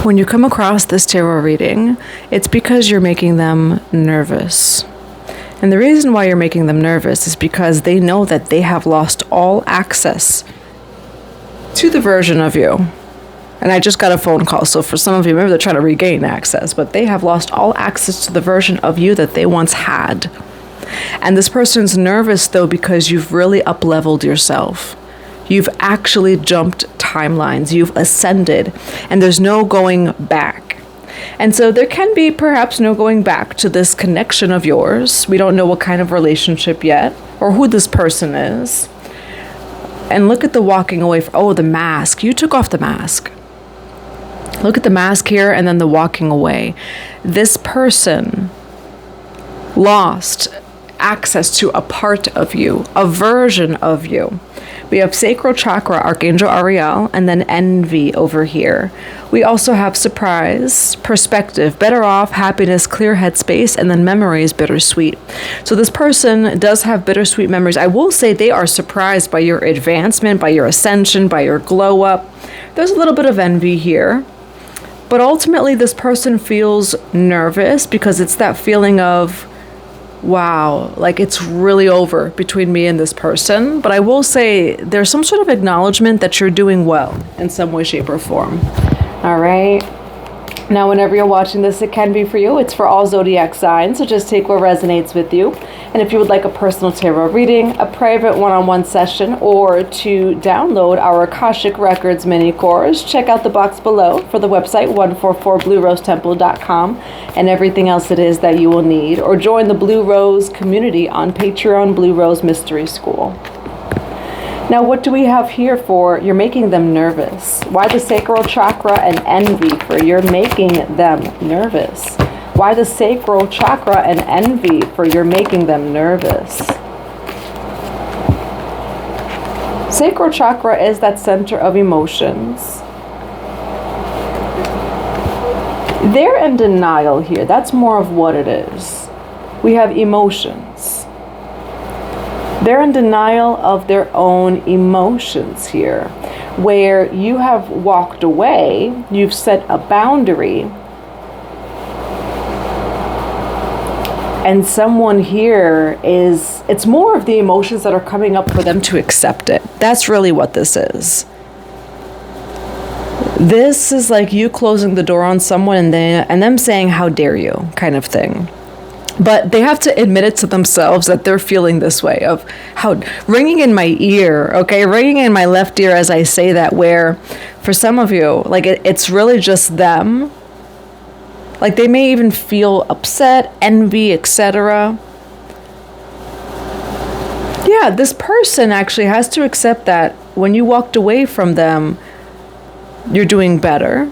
When you come across this tarot reading, it's because you're making them nervous. And the reason why you're making them nervous is because they know that they have lost all access to the version of you. And I just got a phone call, so for some of you, maybe they're trying to regain access, but they have lost all access to the version of you that they once had. And this person's nervous, though, because you've really up-leveled yourself. You've actually jumped timelines. You've ascended, and there's no going back. And so there can be perhaps no going back to this connection of yours. We don't know what kind of relationship yet, or who this person is. And look at the walking away. The mask. You took off the mask. Look at the mask here and then the walking away. This person lost access to a part of you, a version of you. We have sacral chakra, Archangel Ariel, and then envy over here. We also have surprise, perspective, better off, happiness, clear headspace, and then memories, bittersweet. So this person does have bittersweet memories. I will say they are surprised by your advancement, by your ascension, by your glow up. There's a little bit of envy here. But ultimately, this person feels nervous because it's that feeling of, wow, like it's really over between me and this person. But I will say there's some sort of acknowledgement that you're doing well in some way, shape, or form. All right. Now, whenever you're watching this, it can be for you. It's for all zodiac signs, so just take what resonates with you. And if you would like a personal tarot reading, a private one-on-one session, or to download our Akashic Records mini course, check out the box below for the website 144bluerosetemple.com and everything else it is that you will need. Or join the Blue Rose community on Patreon, Blue Rose Mystery School. Now, what do we have here for you're making them nervous? Why the sacral chakra and envy for you're making them nervous? Why the sacral chakra and envy for you're making them nervous? Sacral chakra is that center of emotions. They're in denial here. That's more of what it is. We have emotions. They're in denial of their own emotions here, where you have walked away, you've set a boundary, and someone here it's more of the emotions that are coming up for them to accept it. That's really what this is. This is like you closing the door on someone and them saying, how dare you, kind of thing. But they have to admit it to themselves that they're feeling this way of how ringing in my ear, okay, ringing in my left ear as I say that, where for some of you, like it's really just them. Like they may even feel upset, envy, etc. Yeah, this person actually has to accept that when you walked away from them, you're doing better.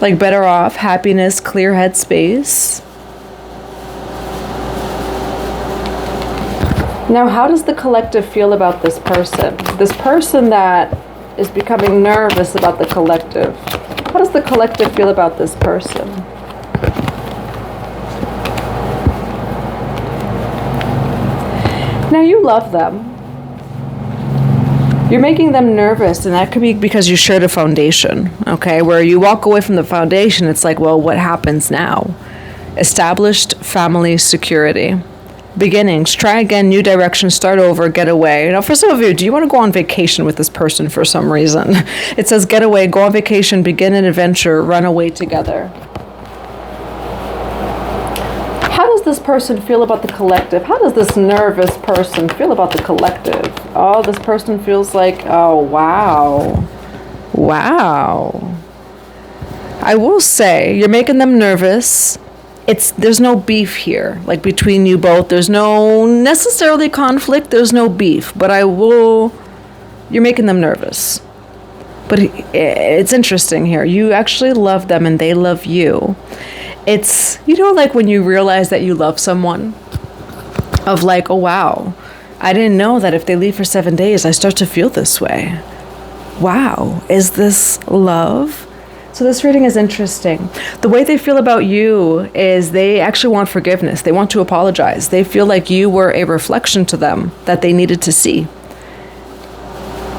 Like better off, happiness, clear headspace. Now, how does the collective feel about this person? This person that is becoming nervous about the collective. How does the collective feel about this person? Now, you love them. You're making them nervous, and that could be because you shared a foundation, okay? Where you walk away from the foundation, it's like, well, what happens now? Established family security. Beginnings, try again, new direction, start over, get away. Now, for some of you, do you want to go on vacation with this person for some reason? It says get away, go on vacation, begin an adventure, run away together. How does this person feel about the collective? How does this nervous person feel about the collective? Oh, this person feels like, oh, wow. Wow. I will say, you're making them nervous. There's no beef here, like between you both. There's no necessarily conflict. There's no beef, but you're making them nervous. But it's interesting here. You actually love them and they love you. It's, like when you realize that you love someone, of like, oh, wow, I didn't know that if they leave for 7 days, I start to feel this way. Wow, is this love? So this reading is interesting. The way they feel about you is they actually want forgiveness. They want to apologize. They feel like you were a reflection to them that they needed to see.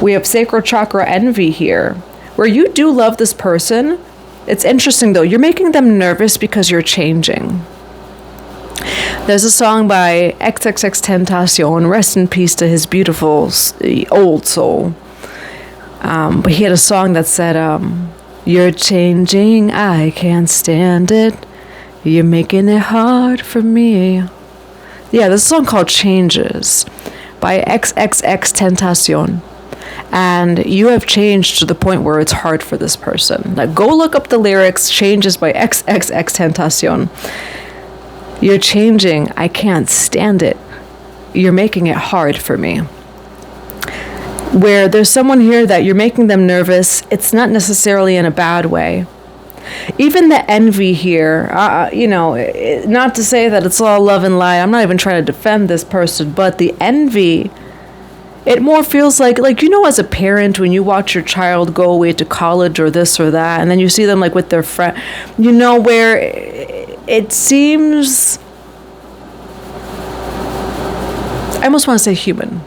We have sacral chakra envy here, where you do love this person, It's interesting though. You're making them nervous because you're changing. There's a song by XXXTentacion, rest in peace to his beautiful old soul. But he had a song that said, you're changing, I can't stand it. You're making it hard for me. Yeah, there's a song called Changes by XXXTentacion. And you have changed to the point where it's hard for this person. Like, go look up the lyrics, Changes by XXXTentacion. You're changing, I can't stand it. You're making it hard for me. Where there's someone here that you're making them nervous, it's not necessarily in a bad way. Even the envy here, not to say that it's all love and light. I'm not even trying to defend this person, but the envy, it more feels like as a parent, when you watch your child go away to college or this or that, and then you see them like with their friend, where it seems, I almost want to say human.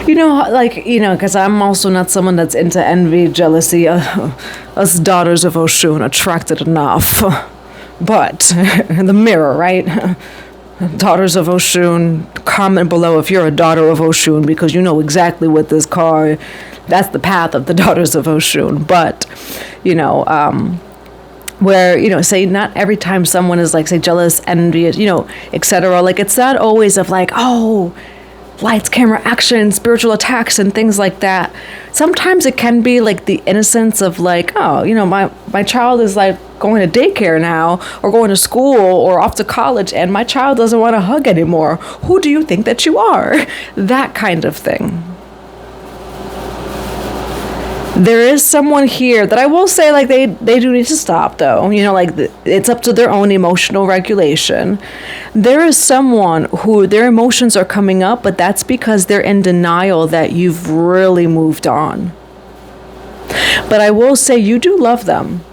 Because I'm also not someone that's into envy, jealousy. Us daughters of Oshun, attracted enough. But, the mirror, right? Daughters of Oshun, comment below if you're a daughter of Oshun, because you know exactly what this car, that's the path of the daughters of Oshun. But, where, say not every time someone is like, say, jealous, envious, etc. Like, it's not always of like, oh, lights, camera, action, spiritual attacks, and things like that. Sometimes it can be like the innocence of like, oh, my child is like going to daycare now, or going to school, or off to college, and my child doesn't want to hug anymore. Who do you think that you are? That kind of thing. There is someone here that I will say, like, they do need to stop, though. It's up to their own emotional regulation. There is someone who their emotions are coming up, but that's because they're in denial that you've really moved on. But I will say you do love them.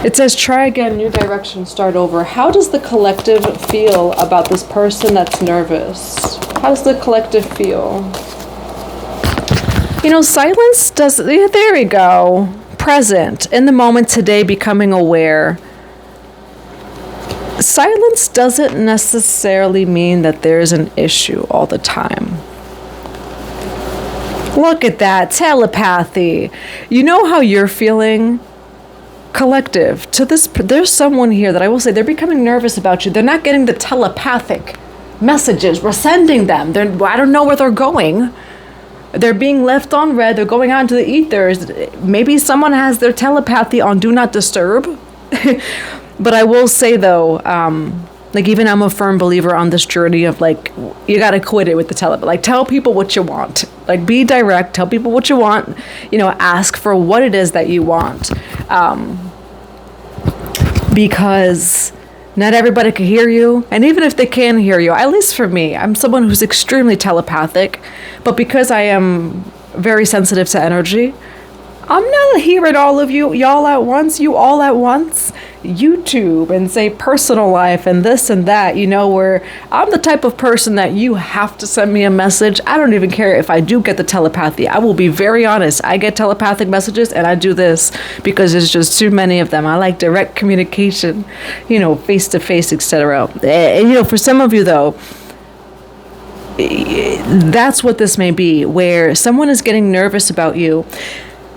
It says, try again, new direction, start over. How does the collective feel about this person that's nervous? How does the collective feel? Silence does, there we go. Present, in the moment today, becoming aware. Silence doesn't necessarily mean that there's an issue all the time. Look at that, telepathy. You know how you're feeling? Collective, there's someone here that I will say they're becoming nervous about you. They're not getting the telepathic messages. We're sending them. I don't know where they're going. They're being left on red. They're going out into the ethers. Maybe someone has their telepathy on do not disturb. But I will say though, even I'm a firm believer on this journey of like, you got to quit it with the telepathy. Like, tell people what you want. Like, be direct. Tell people what you want. Ask for what it is that you want. Because not everybody can hear you. And even if they can hear you, at least for me, I'm someone who's extremely telepathic. But because I am very sensitive to energy, I'm not hearing all of you, y'all at once, you all at once. YouTube and say personal life and this and that, where I'm the type of person that you have to send me a message. I don't even care if I do get the telepathy. I will be very honest. I get telepathic messages and I do this because there's just too many of them. I like direct communication, face to face, etc. And, for some of you though, that's what this may be, where someone is getting nervous about you.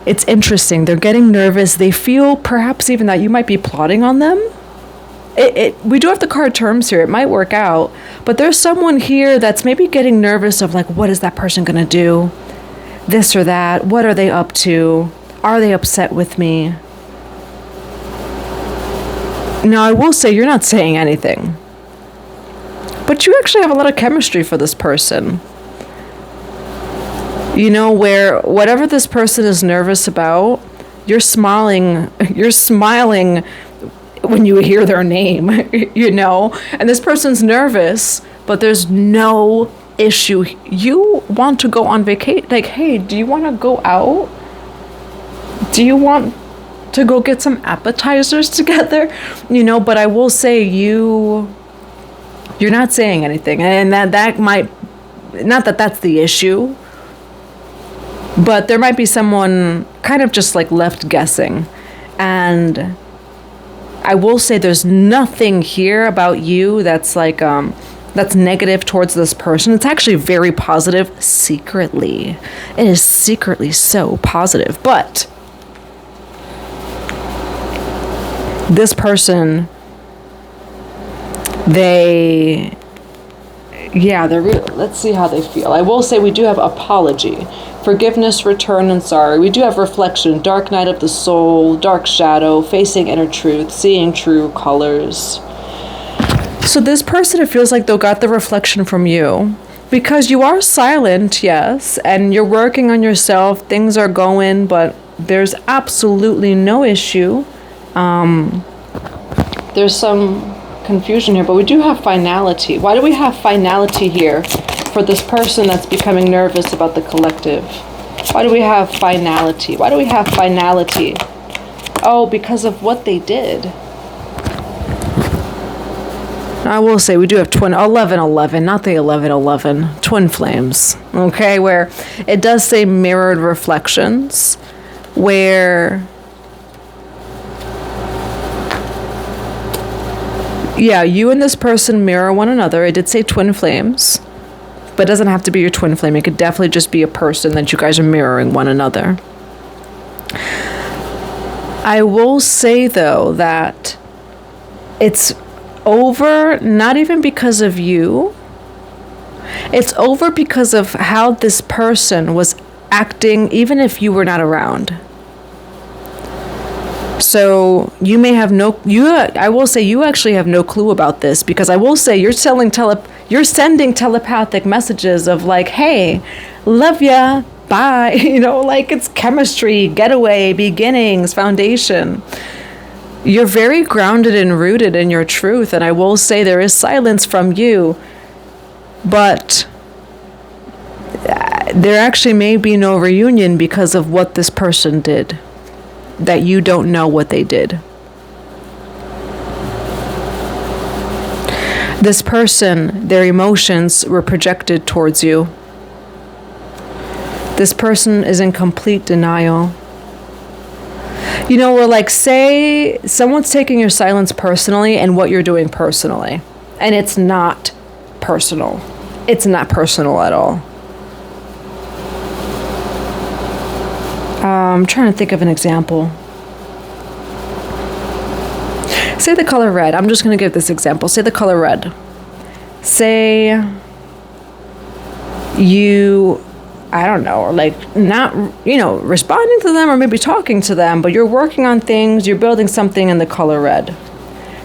It's interesting. They're getting nervous. They feel perhaps even that you might be plotting on them. We do have the card terms here. It might work out. But there's someone here that's maybe getting nervous of like, what is that person going to do? This or that. What are they up to? Are they upset with me? Now, I will say you're not saying anything. But you actually have a lot of chemistry for this person. Where whatever this person is nervous about, you're smiling when you hear their name, and this person's nervous, but there's no issue. You want to go on vacation, like, hey, do you want to go out? Do you want to go get some appetizers together? But I will say you're not saying anything, and that might not that that's the issue, but there might be someone kind of just like left guessing. And I will say there's nothing here about you that's like, that's negative towards this person. It's actually very positive secretly. It is secretly so positive. But this person, they're let's see how they feel. I will say we do have apology, forgiveness, return, and sorry. We do have reflection, dark night of the soul, dark shadow, facing inner truth, seeing true colors. So this person, it feels like they got the reflection from you because you are silent, yes, and you're working on yourself. Things are going, but there's absolutely no issue. There's some confusion here, but we do have finality. Why do we have finality here for this person that's becoming nervous about the collective? Why do we have finality? Why do we have finality? Oh, because of what they did. I will say we do have 1111, not the 1111, twin flames, okay, where it does say mirrored reflections, where, yeah, you and this person mirror one another. It did say twin flames, but it doesn't have to be your twin flame. It could definitely just be a person that you guys are mirroring one another. I will say, though, that it's over, not even because of you. It's over because of how this person was acting, even if you were not around. So you may have I will say you actually have no clue about this, because I will say you're sending telepathic messages of like, hey, love ya, bye. Like it's chemistry, getaway, beginnings, foundation. You're very grounded and rooted in your truth, and I will say there is silence from you, but there actually may be no reunion because of what this person did, that you don't know what they did. This person, their emotions were projected towards you. This person is in complete denial. We're like, say someone's taking your silence personally and what you're doing personally. And it's not personal. It's not personal at all. I'm trying to think of an example. Say the color red. I'm just going to give this example. Say the color red. Say you, I don't know, like not, responding to them or maybe talking to them, but you're working on things, you're building something in the color red.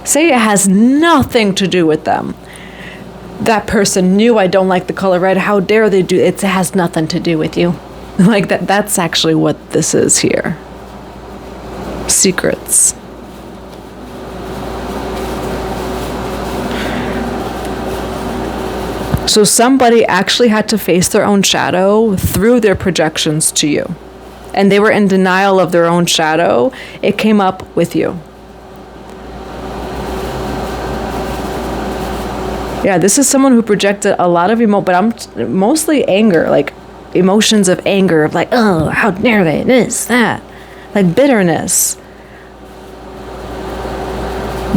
Say it has nothing to do with them. That person knew I don't like the color red. How dare they do it? It has nothing to do with you. Like that's actually what this is here. Secrets. So somebody actually had to face their own shadow through their projections to you. And they were in denial of their own shadow. It came up with you. Yeah, this is someone who projected a lot of but I'm mostly anger, like emotions of anger, of like, oh, how dare they, this, that, like bitterness.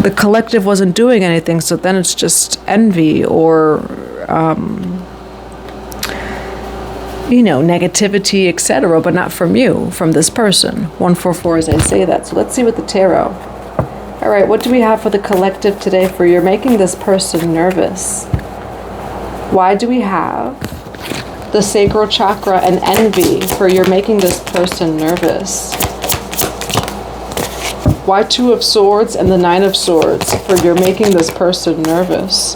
The collective wasn't doing anything, so then it's just envy or negativity, etc., but not from you, from this person. 144 as I say that. So let's see what the tarot. All right, what do we have for the collective today for you're making this person nervous? Why do we have the sacral chakra and envy for you're making this person nervous? Why 2 of Swords and the 9 of Swords for you're making this person nervous?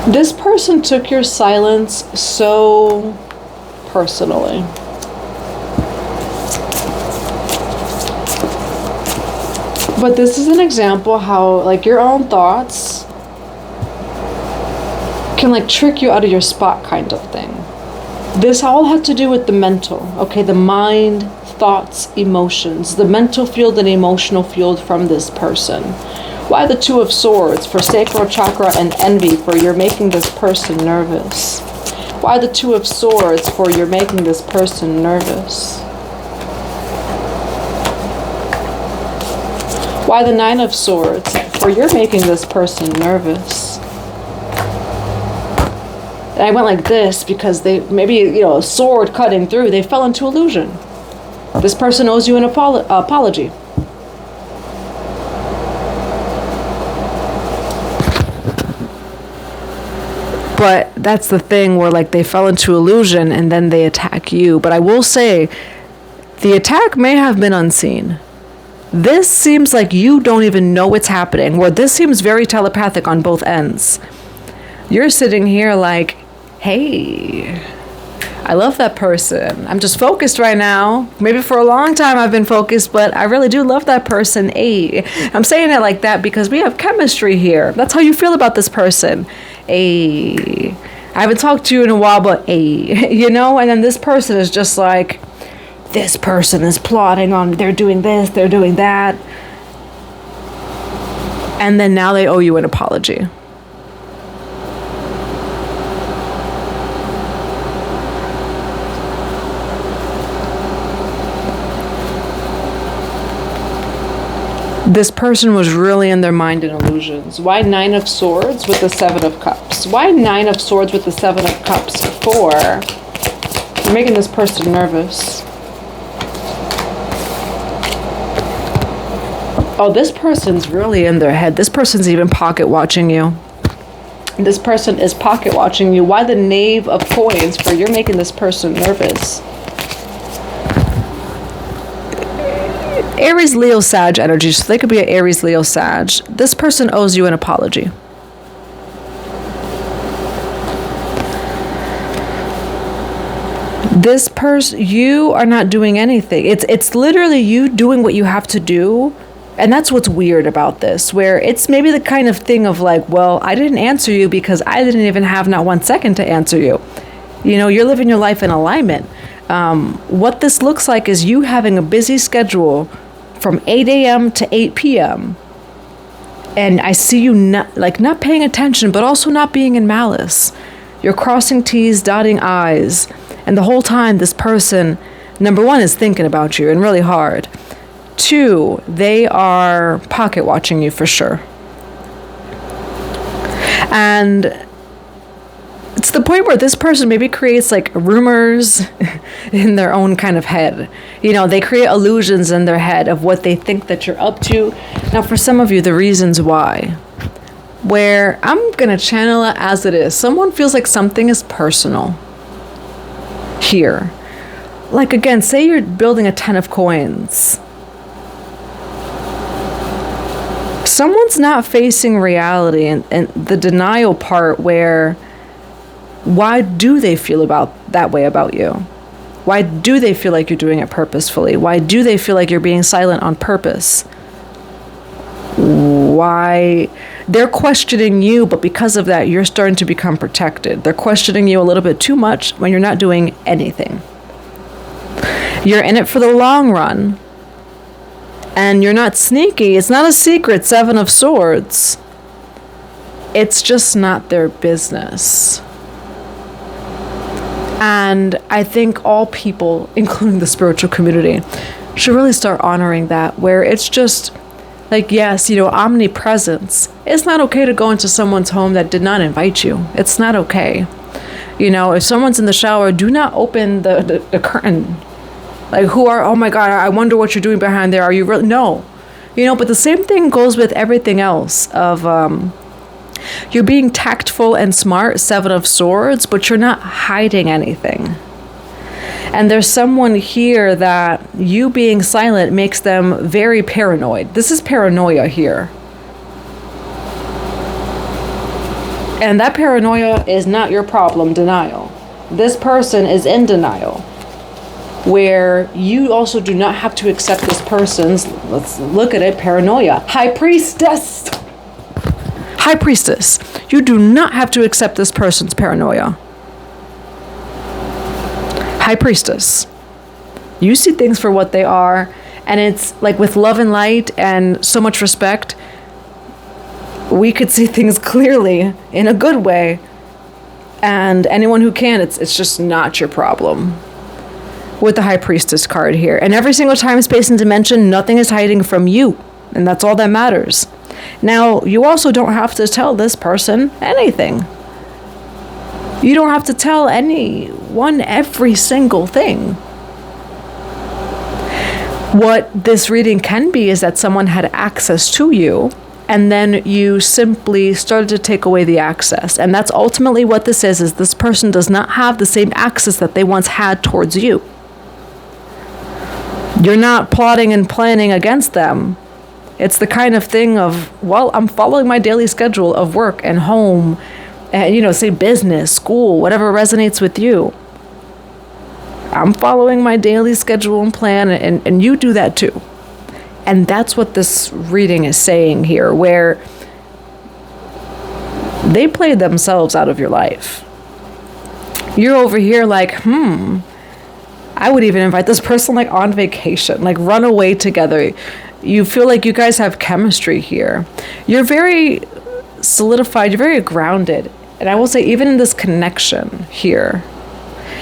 This person took your silence so personally. But this is an example how like your own thoughts can like trick you out of your spot kind of thing. This all had to do with the mental, okay? The mind, thoughts, emotions, the mental field and emotional field from this person. Why the Two of Swords for sacral chakra and envy for you're making this person nervous? Why the Two of Swords for you're making this person nervous? Why the Nine of Swords for you're making this person nervous? And I went like this because they, maybe, you know, a sword cutting through, they fell into illusion. This person owes you an apology. But that's the thing where, like, they fell into illusion and then they attack you. But I will say, the attack may have been unseen. This seems like you don't even know what's happening, where this seems very telepathic on both ends. You're sitting here like, hey, I love that person. I'm just focused right now. Maybe for a long time I've been focused, but I really do love that person. Hey, I'm saying it like that because we have chemistry here. That's how you feel about this person. Hey, I haven't talked to you in a while, but hey, you know, and then this person is just like, this person is plotting on, they're doing this, they're doing that. And then now they owe you an apology. This person was really in their mind and illusions. Why Nine of Swords with the Seven of Cups? Why Nine of Swords with the Seven of Cups? For you're making this person nervous. Oh, this person's really in their head. This person's even pocket watching you. This person is pocket watching you. Why the Knave of Coins? For you're making this person nervous. Aries, Leo, Sag energy. So they could be an Aries, Leo, Sag. This person owes you an apology. This person, you are not doing anything. It's literally you doing what you have to do. And that's what's weird about this, where it's maybe the kind of thing of like, well, I didn't answer you because I didn't even have not 1 second to answer you. You know, you're living your life in alignment. What this looks like is you having a busy schedule from 8 a.m. to 8 p.m. And I see you not paying attention, but also not being in malice. You're crossing T's, dotting I's. And the whole time this person, number one, is thinking about you and really hard. 2, they are pocket watching you for sure. And it's the point where this person maybe creates like rumors in their own kind of head. You know, they create illusions in their head of what they think that you're up to. Now, for some of you, the reasons why, where I'm going to channel it as it is. Someone feels like something is personal here. Like, again, say you're building a 10 of coins. Someone's not facing reality and the denial part where, why do they feel that way about you? Why do they feel like you're doing it purposefully? Why do they feel like you're being silent on purpose? Why? They're questioning you, but because of that, you're starting to become protected. They're questioning you a little bit too much when you're not doing anything. You're in it for the long run. And you're not sneaky. It's not a secret, 7 of Swords. It's just not their business. And I think all people, including the spiritual community, should really start honoring that, where it's just like, yes, you know, omnipresence. It's not okay to go into someone's home that did not invite you. It's not okay. You know, if someone's in the shower, do not open the curtain. Like, oh my God, I wonder what you're doing behind there. Are you really? No. You know, but the same thing goes with everything else of, you're being tactful and smart, 7 of Swords, but you're not hiding anything. And there's someone here that you being silent makes them very paranoid. This is paranoia here. And that paranoia is not your problem, denial. This person is in denial, where you also do not have to accept this person's, let's look at it, paranoia. High Priestess. High Priestess. You do not have to accept this person's paranoia. High Priestess. You see things for what they are, and it's like with love and light and so much respect. we could see things clearly in a good way. And anyone who can, it's just not your problem. With the High Priestess card here. And every single time, space, and dimension, nothing is hiding from you. And that's all that matters. Now, you also don't have to tell this person anything. You don't have to tell anyone every single thing. What this reading can be is that someone had access to you, and then you simply started to take away the access. And that's ultimately what this is this person does not have the same access that they once had towards you. You're not plotting and planning against them. It's the kind of thing of, well, I'm following my daily schedule of work and home, and, say business, school, whatever resonates with you. I'm following my daily schedule and plan, and you do that too. And that's what this reading is saying here, where they played themselves out of your life. You're over here like, I would even invite this person like on vacation, like run away together. You feel like you guys have chemistry here. You're very solidified, you're very grounded. And I will say, even in this connection here,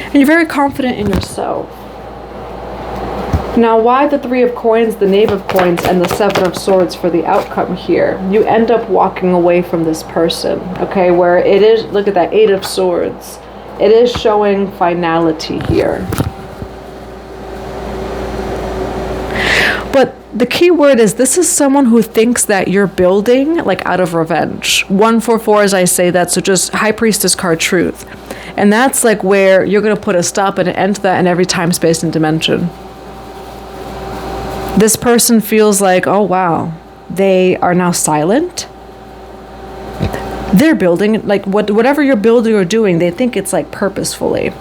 and you're very confident in yourself. Now, why the Three of Coins, the Knave of Coins, and the Seven of Swords for the outcome here? You end up walking away from this person, okay? Where it is, look at that, Eight of Swords. It is showing finality here. But the key word is this is someone who thinks that you're building like out of revenge. 144 as I say that, so just High Priestess card, truth. And that's like where you're going to put a stop and an end to that in every time, space, and dimension. This person feels like, oh wow, they are now silent. They're building, like whatever you're building or doing, they think it's like purposefully.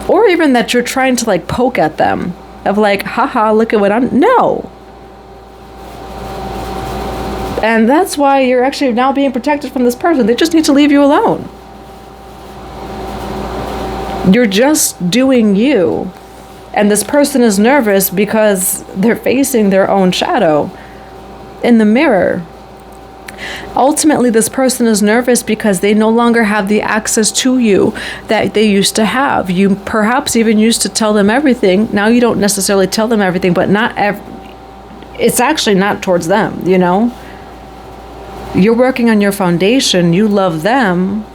Or even that you're trying to like poke at them. Of like, haha, look at what I'm... No. And that's why you're actually now being protected from this person. They just need to leave you alone. You're just doing you. And this person is nervous because they're facing their own shadow in the mirror. Ultimately, this person is nervous because they no longer have the access to you that they used to have. You perhaps even used to tell them everything. Now you don't necessarily tell them everything, but it's actually not towards them, You're working on your foundation. You love them.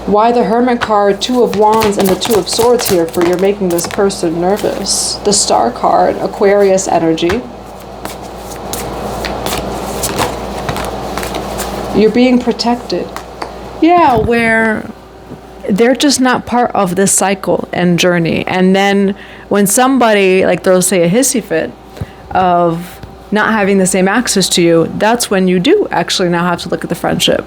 Why the Hermit card, Two of Wands, and the Two of Swords here for you're making this person nervous? The Star card, Aquarius energy. You're being protected. Yeah, where they're just not part of this cycle and journey. And then when somebody, like they'll say a hissy fit of not having the same access to you, that's when you do actually now have to look at the friendship.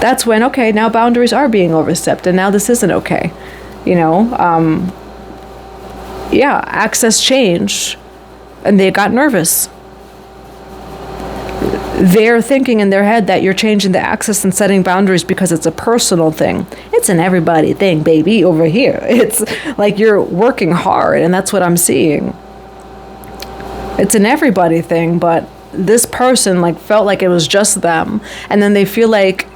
That's when, okay, now boundaries are being overstepped and now this isn't okay. Access changed and they got nervous. They're thinking in their head that you're changing the access and setting boundaries because it's a personal thing. It's an everybody thing, baby, over here. It's like you're working hard and that's what I'm seeing. It's an everybody thing, but this person like felt like it was just them. And then they feel like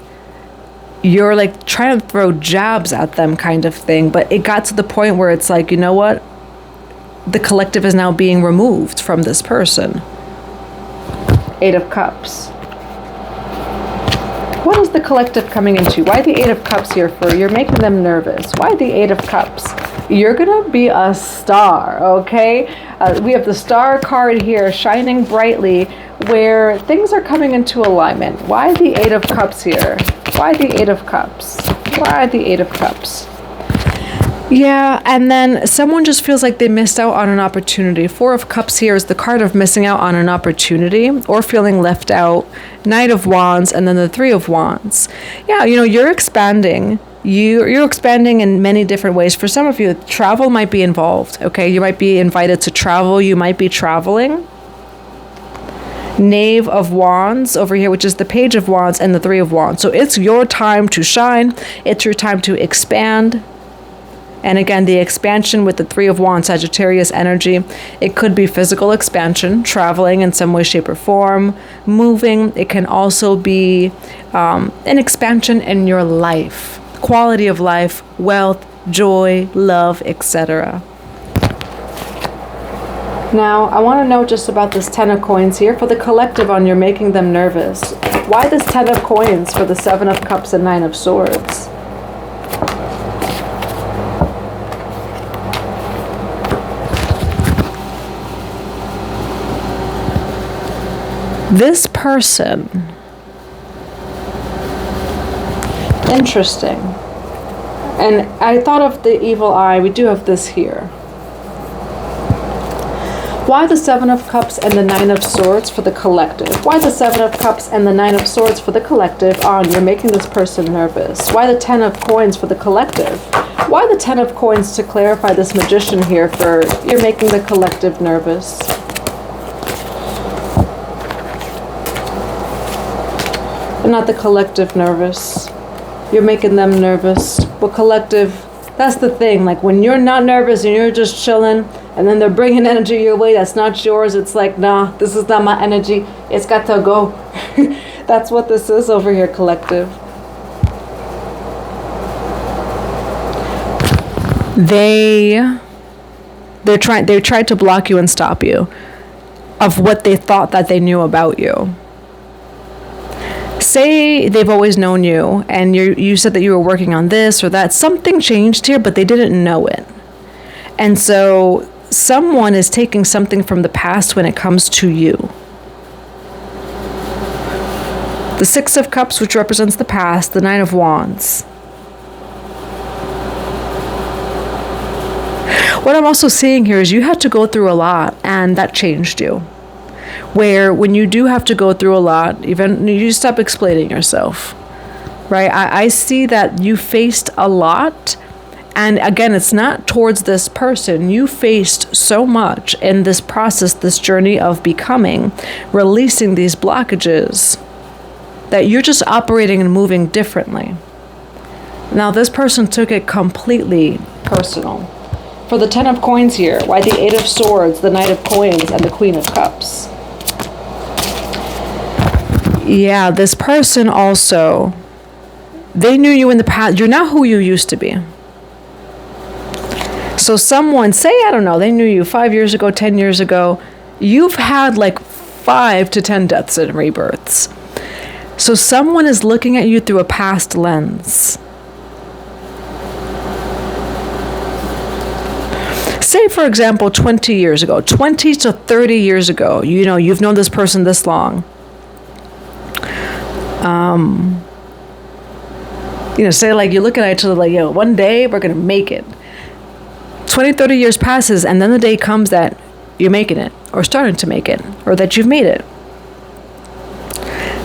you're like trying to throw jabs at them kind of thing. But it got to the point where it's like, you know what? The collective is now being removed from this person. Eight of Cups. What is the collective coming into? Why the Eight of Cups here for? You're making them nervous. Why the Eight of Cups? You're going to be a star, okay? We have the Star card here shining brightly where things are coming into alignment. Why the Eight of Cups here? Why the Eight of Cups? Why the Eight of Cups? Yeah, and then someone just feels like they missed out on an opportunity. Four of Cups here is the card of missing out on an opportunity or feeling left out. Knight of Wands, and then the Three of Wands. Yeah, you're expanding. You're expanding in many different ways. For some of you, travel might be involved, okay? You might be invited to travel. You might be traveling. Knave of Wands over here, which is the Page of Wands, and the Three of Wands. So it's your time to shine. It's your time to expand. And again, the expansion with the Three of Wands, Sagittarius energy, it could be physical expansion, traveling in some way, shape, or form, moving. It can also be an expansion in your life, quality of life, wealth, joy, love, etc. Now, I want to know just about this 10 of coins here. For the collective on You're Making Them Nervous. Why this 10 of coins for the 7 of cups and 9 of swords? This person, interesting. And I thought of the evil eye. We do have this here. Why the 7 of Cups and the 9 of Swords for the collective? Why the 7 of Cups and the 9 of Swords for the collective on You're Making This Person Nervous? Why the 10 of Coins for the collective? Why the 10 of Coins to clarify this Magician here for You're Making the collective nervous? But not the collective nervous. You're making them nervous. Well, collective, that's the thing. Like when you're not nervous and you're just chilling, and then they're bringing energy your way that's not yours. It's like, nah, this is not my energy. It's got to go. That's what this is over here, collective. They tried to block you and stop you of what they thought that they knew about you. Say they've always known you and you said that you were working on this or that. Something changed here, but they didn't know it. And so someone is taking something from the past when it comes to you. The 6 of Cups, which represents the past, the 9 of Wands. What I'm also seeing here is you had to go through a lot, and that changed you. Where when you do have to go through a lot, even you stop explaining yourself, right? I see that you faced a lot. And again, it's not towards this person. You faced so much in this process, this journey of becoming, releasing these blockages, that you're just operating and moving differently. Now, this person took it completely personal. For the 10 of Coins here, why the 8 of Swords, the Knight of Coins, and the Queen of Cups? Yeah, this person also, they knew you in the past. You're not who you used to be. So someone, say, I don't know, they knew you 5 years ago, 10 years ago. You've had like 5 to 10 deaths and rebirths. So someone is looking at you through a past lens. Say, for example, 20 years ago, 20 to 30 years ago, you know, you've known this person this long. Say like you're looking at each other like, one day we're going to make it. 20, 30 years passes, and then the day comes that you're making it, or starting to make it, or that you've made it.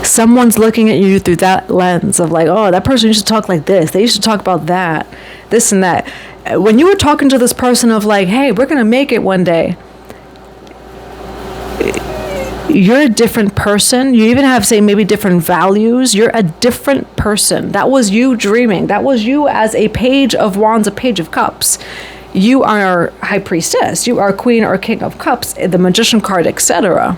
Someone's looking at you through that lens of like, oh, that person used to talk like this. They used to talk about that, this and that. When you were talking to this person of like, hey, we're going to make it one day, you're a different person. You even have, say, maybe different values. You're a different person. That was you dreaming. That was you as a Page of Wands, a Page of Cups. You are High Priestess. You are Queen or King of Cups, the Magician card, etc.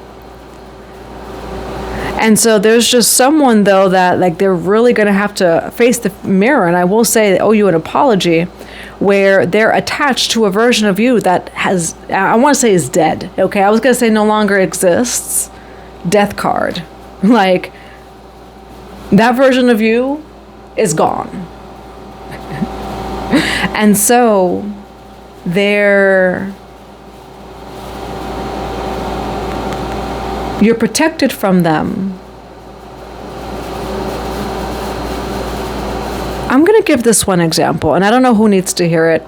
And so there's just someone, though, that like they're really going to have to face the mirror. And I will say, they owe you an apology, where they're attached to a version of you that has, I want to say is dead. Okay, I was going to say no longer exists. Death card. Like, that version of you is gone. And so you're protected from them. I'm going to give this one example, and I don't know who needs to hear it.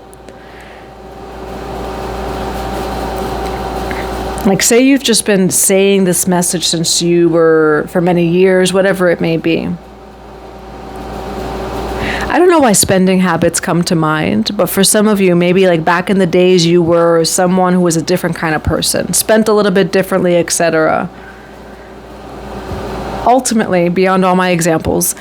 Like, say you've just been saying this message since you were, for many years, whatever it may be. I don't know why spending habits come to mind, but for some of you, maybe like back in the days, you were someone who was a different kind of person, spent a little bit differently, etc. Ultimately, beyond all my examples,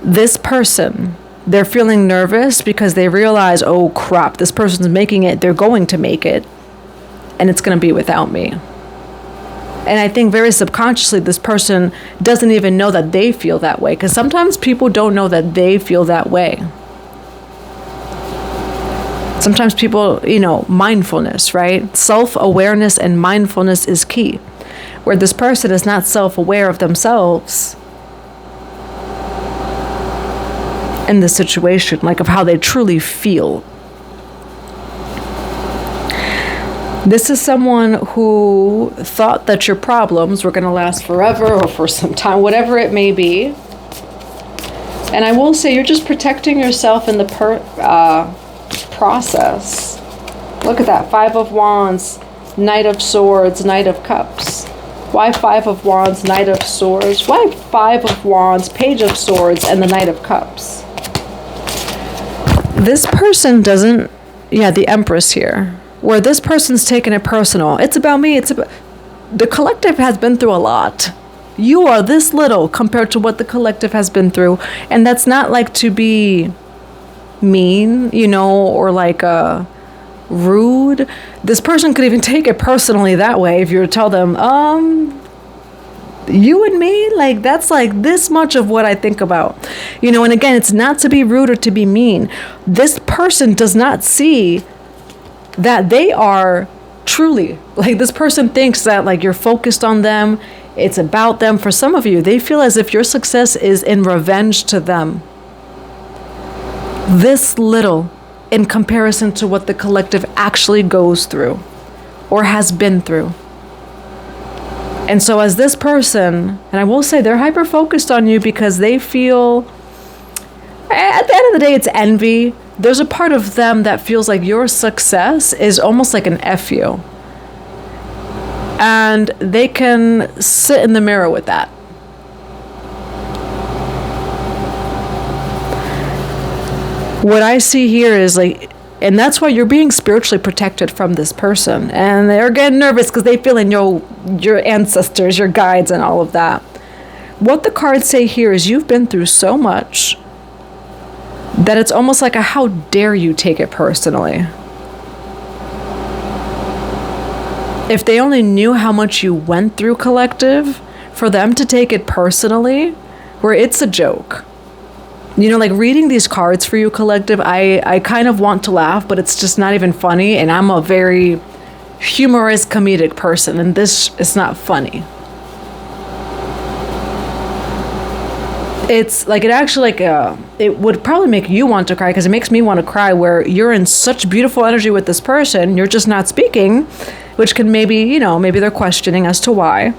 this person They're feeling nervous because they realize, oh crap, this person's making it, they're going to make it, and it's going to be without me. And I think very subconsciously, this person doesn't even know that they feel that way, because sometimes people don't know that they feel that way. Sometimes people, mindfulness, right? Self-awareness and mindfulness is key. Where this person is not self-aware of themselves in this situation, like of how they truly feel. This is someone who thought that your problems were going to last forever or for some time, whatever it may be. And I will say, you're just protecting yourself in the process. Look at that. 5 of Wands, Knight of Swords, Knight of Cups. Why 5 of Wands, Knight of Swords? Why 5 of Wands, Page of Swords, and the Knight of Cups? This person doesn't, the Empress here, where this person's taking it personal. It's about me. The collective has been through a lot. You are this little compared to what the collective has been through. And that's not like to be mean, or like rude. This person could even take it personally that way if you were to tell them, you and me, like that's like this much of what I think about. And again, it's not to be rude or to be mean. This person does not see that they are truly, like this person thinks that like you're focused on them, it's about them. For some of you, they feel as if your success is in revenge to them. This little in comparison to what the collective actually goes through or has been through. And so as this person, and I will say they're hyper focused on you because they feel, at the end of the day, it's envy. There's a part of them that feels like your success is almost like an F you. And they can sit in the mirror with that. What I see here is like, and that's why you're being spiritually protected from this person. And they're getting nervous because they feel in your ancestors, your guides, and all of that. What the cards say here is you've been through so much that it's almost like a how dare you take it personally. If they only knew how much you went through, collective, for them to take it personally, where it's a joke. Like reading these cards for you, collective, I kind of want to laugh, but it's just not even funny. And I'm a very humorous, comedic person, and this is not funny. It's like, it actually it would probably make you want to cry, because it makes me want to cry, where you're in such beautiful energy with this person, you're just not speaking, which can maybe, maybe they're questioning as to why.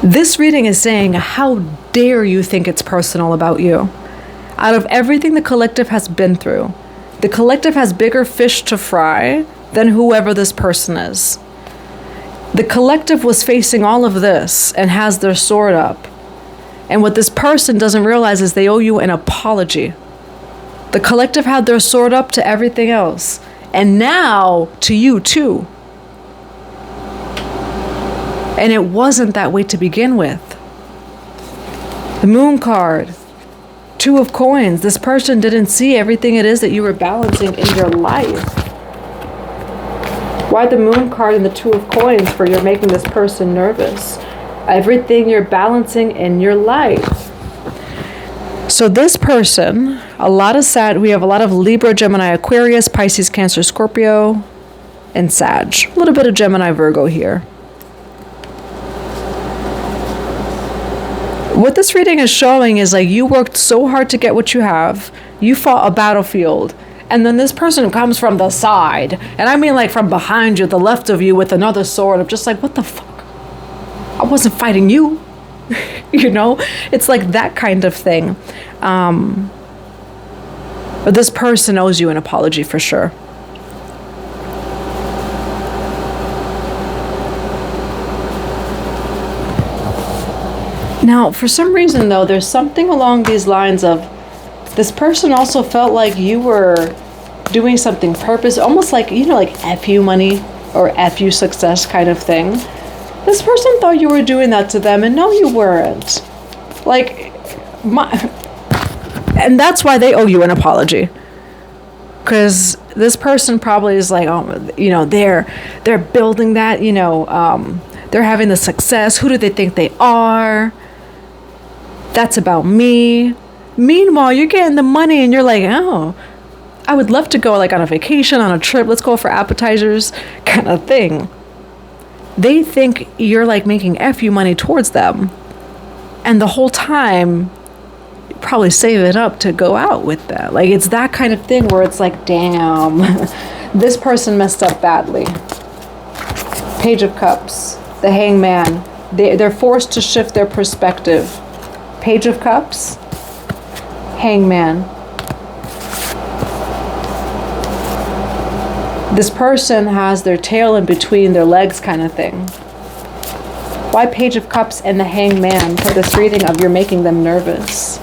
This reading is saying, how dare you think it's personal about you? Out of everything the collective has been through, the collective has bigger fish to fry than whoever this person is. The collective was facing all of this and has their sword up. And what this person doesn't realize is they owe you an apology. The collective had their sword up to everything else. And now to you too. And it wasn't that way to begin with. The Moon card. 2 of Coins. This person didn't see everything it is that you were balancing in your life. Why the Moon card and the 2 of Coins for you're making this person nervous? Everything you're balancing in your life. So this person, we have a lot of Libra, Gemini, Aquarius, Pisces, Cancer, Scorpio, and Sag. A little bit of Gemini, Virgo here. What this reading is showing is like you worked so hard to get what you have. You fought a battlefield. And then this person comes from the side. And I mean like from behind you, the left of you, with another sword. I'm just like, what the fuck? I wasn't fighting you. It's like that kind of thing. But this person owes you an apology for sure. Now, for some reason, though, there's something along these lines of this person also felt like you were doing something purpose, almost like, like F you money or F you success kind of thing. This person thought you were doing that to them, and no, you weren't. Like, And that's why they owe you an apology. Because this person probably is like, oh, you know, they're building that, you know, they're having the success. Who do they think they are? That's about me. Meanwhile, you're getting the money and you're like, oh, I would love to go like on a vacation, on a trip. Let's go for appetizers kind of thing. They think you're like making FU money towards them. And the whole time, you probably save it up to go out with that. Like, it's that kind of thing where it's like, damn, this person messed up badly. Page of Cups, the Hangman. They're forced to shift their perspective. Page of Cups, Hangman. This person has their tail in between their legs kind of thing. Why Page of Cups and the Hangman for this reading of you're making them nervous?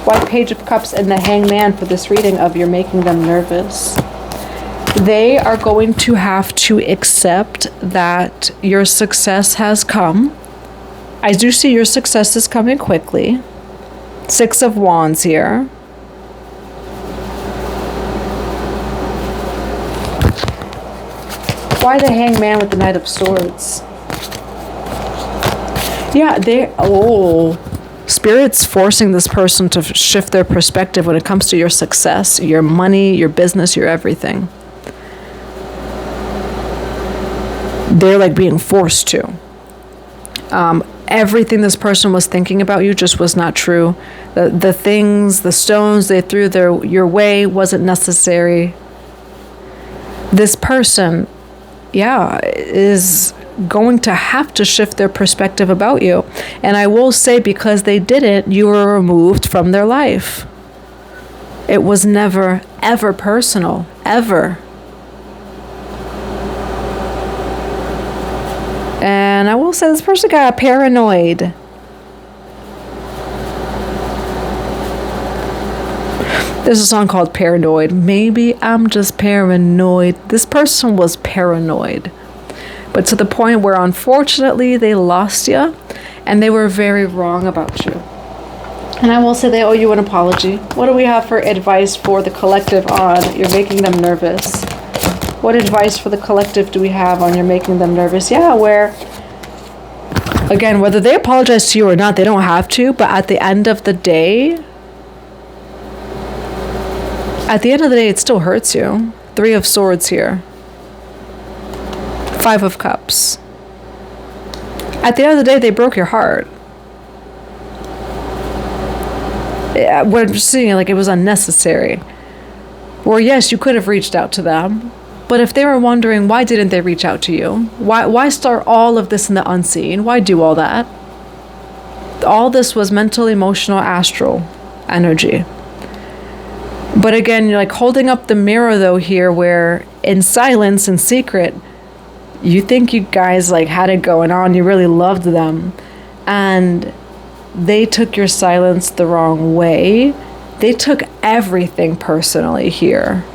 Why Page of Cups and the Hangman for this reading of you're making them nervous? They are going to have to accept that your success has come. I do see your success is coming quickly. 6 of Wands here. Why the Hangman with the Knight of Swords? Yeah, Spirit's forcing this person to shift their perspective when it comes to your success, your money, your business, your everything. They're like being forced to. Everything this person was thinking about you just was not true. The things, the stones they threw your way wasn't necessary. This person, is going to have to shift their perspective about you. And I will say, because they didn't, you were removed from their life. It was never, ever personal. Ever. And I will say this person got paranoid. There's a song called Paranoid. Maybe I'm just paranoid. This person was paranoid. But to the point where, unfortunately, they lost you. And they were very wrong about you. And I will say they owe you an apology. What do we have for advice for the collective on you're making them nervous? What advice for the collective do we have on you're making them nervous? Yeah, where, again, whether they apologize to you or not, they don't have to. But at the end of the day, it still hurts you. 3 of Swords here. 5 of Cups. At the end of the day, they broke your heart. What I'm just seeing, like, it was unnecessary. Or yes, you could have reached out to them. But if they were wondering, why didn't they reach out to you? Why start all of this in the unseen? Why do all that? All this was mental, emotional, astral energy. But again, you're like holding up the mirror though here, where in silence and secret, you think you guys like had it going on. You really loved them. And they took your silence the wrong way. They took everything personally here.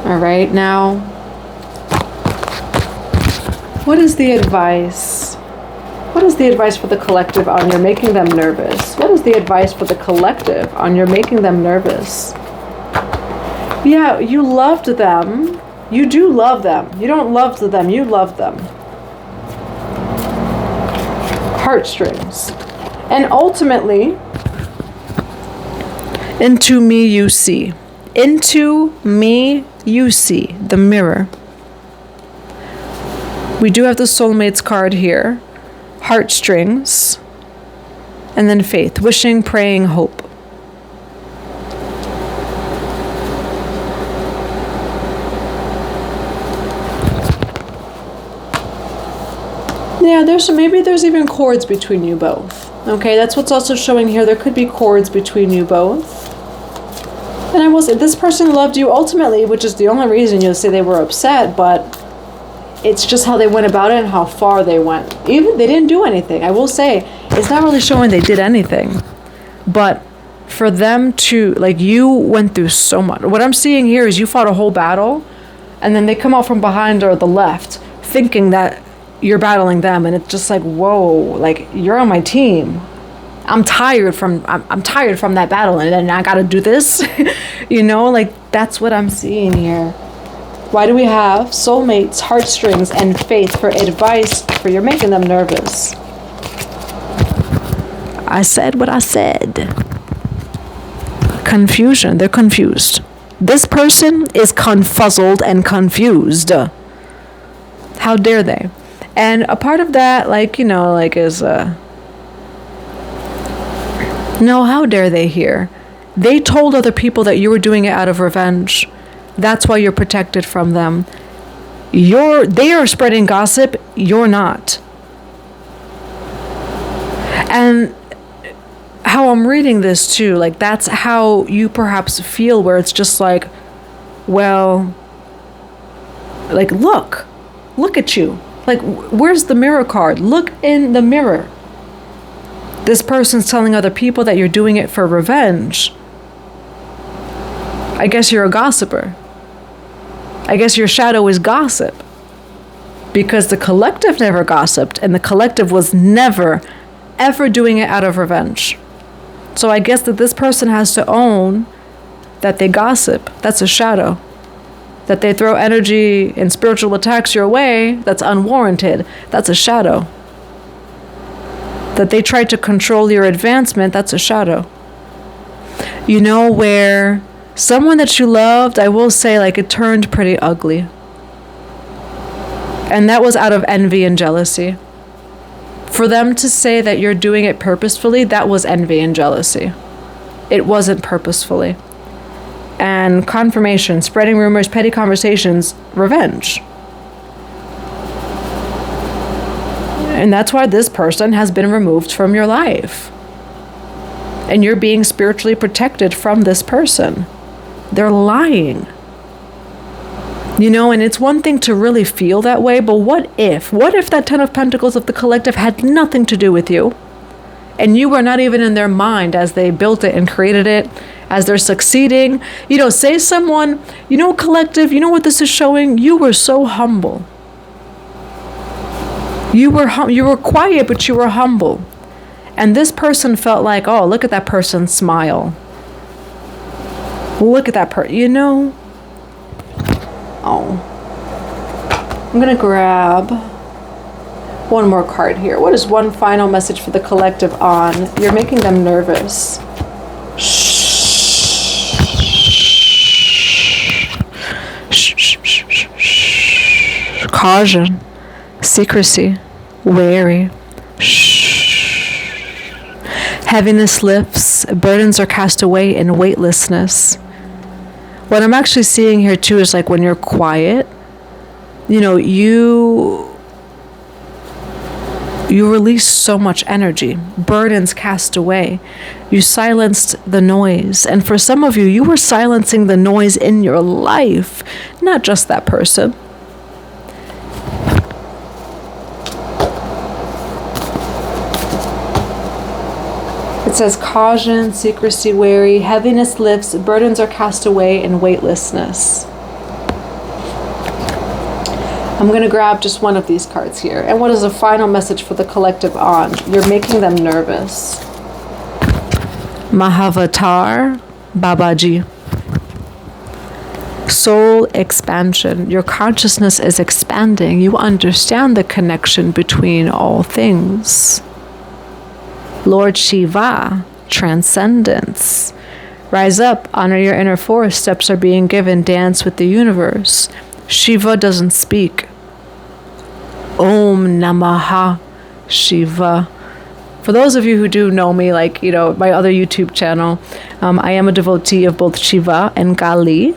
All right, now, what is the advice? What is the advice for the collective on you're making them nervous? What is the advice for the collective on you're making them nervous? Yeah, you loved them. You do love them. You don't love them, you love them. Heartstrings. And ultimately, into me you see. Into me you see. The mirror. We do have the soulmates card here. Heartstrings. And then faith. Wishing, praying, hope. Yeah, maybe there's even cords between you both. Okay, that's what's also showing here. There could be cords between you both. And I will say, this person loved you ultimately, which is the only reason you'll say they were upset, but it's just how they went about it and how far they went. Even they didn't do anything. I will say, it's not really showing they did anything. But for them to, like, you went through so much. What I'm seeing here is you fought a whole battle, and then they come out from behind or the left, thinking that you're battling them, and it's just like, whoa, like, you're on my team. I'm tired from that battle, and then I gotta do this. Like that's what I'm seeing here. Why do we have soulmates, heartstrings, and faith for advice for you're making them nervous? I said what I said. Confusion. They're confused. This person is confuzzled and confused. How dare they? And a part of that, is no, how dare they hear? They told other people that you were doing it out of revenge. That's why you're protected from them. They are spreading gossip, you're not. And how I'm reading this too, like that's how you perhaps feel, where it's just like, well, like look at you. Like, where's the mirror card? Look in the mirror. This person's telling other people that you're doing it for revenge. I guess you're a gossiper. I guess your shadow is gossip. Because the collective never gossiped, and the collective was never, ever doing it out of revenge. So I guess that this person has to own that they gossip. That's a shadow. That they throw energy and spiritual attacks your way, that's unwarranted. That's a shadow. That they try to control your advancement, that's a shadow. Where someone that you loved, I will say, like, it turned pretty ugly. And that was out of envy and jealousy. For them to say that you're doing it purposefully, that was envy and jealousy. It wasn't purposefully. And confirmation, spreading rumors, petty conversations, revenge. And that's why this person has been removed from your life. And you're being spiritually protected from this person. They're lying. And it's one thing to really feel that way, but what if that Ten of Pentacles of the collective had nothing to do with you? And you were not even in their mind as they built it and created it, as they're succeeding. Say someone, collective, what this is showing? You were so humble. You were quiet, but you were humble. And this person felt like, oh, look at that person smile. Look at that person, Oh. I'm going to grab one more card here. What is one final message for the collective on? You're making them nervous. Caution, secrecy, wary. Heaviness lifts, burdens are cast away in weightlessness. What I'm actually seeing here too is like when you're quiet, you release so much energy, burdens cast away. You silenced the noise. And for some of you, you were silencing the noise in your life, not just that person. It says caution, secrecy, wary, heaviness lifts, burdens are cast away in weightlessness. I'm going to grab just one of these cards here. And what is a final message for the collective on? You're making them nervous. Mahavatar Babaji. Soul expansion. Your consciousness is expanding. You understand the connection between all things. Lord Shiva, transcendence. Rise up, honor your inner force. Steps are being given. Dance with the universe. Shiva doesn't speak. Om Namaha Shiva. For those of you who do know me, my other YouTube channel, I am a devotee of both Shiva and Kali,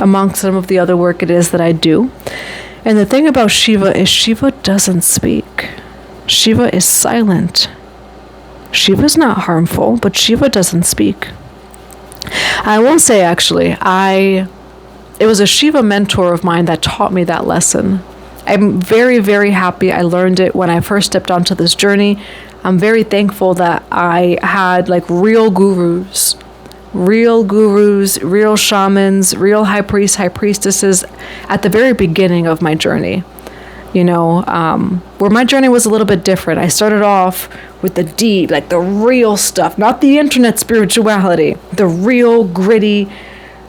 amongst some of the other work it is that I do. And the thing about Shiva is Shiva doesn't speak. Shiva is silent. Shiva's not harmful, but Shiva doesn't speak. I will say, actually, it was a Shiva mentor of mine that taught me that lesson. I'm very, very happy I learned it when I first stepped onto this journey. I'm very thankful that I had real gurus, real shamans, real high priests, high priestesses at the very beginning of my journey. Where my journey was a little bit different. I started off with the deep, like the real stuff, not the internet spirituality, the real gritty,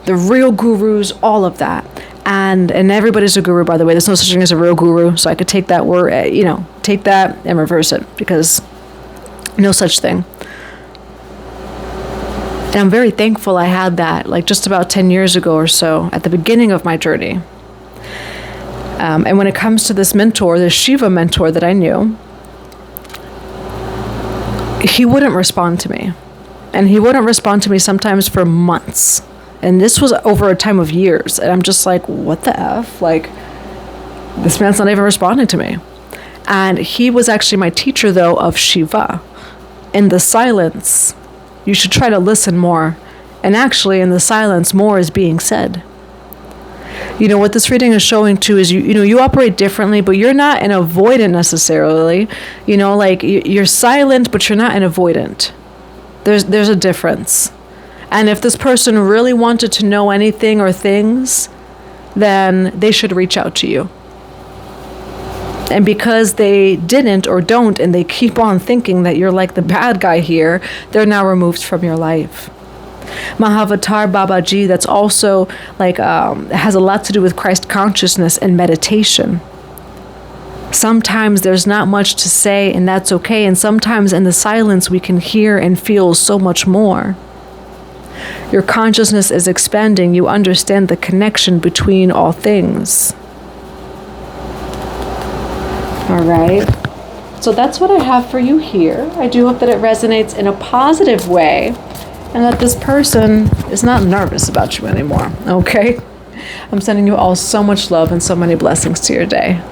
the real gurus, all of that. And everybody's a guru, by the way. There's no such thing as a real guru. So I could take that word, take that and reverse it, because no such thing. And I'm very thankful I had that, like just about 10 years ago or so, at the beginning of my journey. And when it comes to this mentor, this Shiva mentor that I knew, he wouldn't respond to me. And he wouldn't respond to me sometimes for months. And this was over a time of years. And I'm just like, what the F? Like, this man's not even responding to me. And he was actually my teacher, though, of Shiva. In the silence, you should try to listen more. And actually, in the silence, more is being said. What this reading is showing too is you operate differently, but you're not an avoidant necessarily. Like you're silent, but you're not an avoidant. There's a difference. And if this person really wanted to know anything or things, then they should reach out to you. And because they didn't or don't, and they keep on thinking that you're like the bad guy here, they're now removed from your life. Mahavatar Babaji, that's also like has a lot to do with Christ consciousness and meditation. Sometimes there's not much to say, and that's okay. And sometimes in the silence we can hear and feel so much more. Your consciousness is expanding. You understand the connection between all things. All right. So that's what I have for you here. I do hope that it resonates in a positive way, and that this person is not nervous about you anymore, okay? I'm sending you all so much love and so many blessings to your day.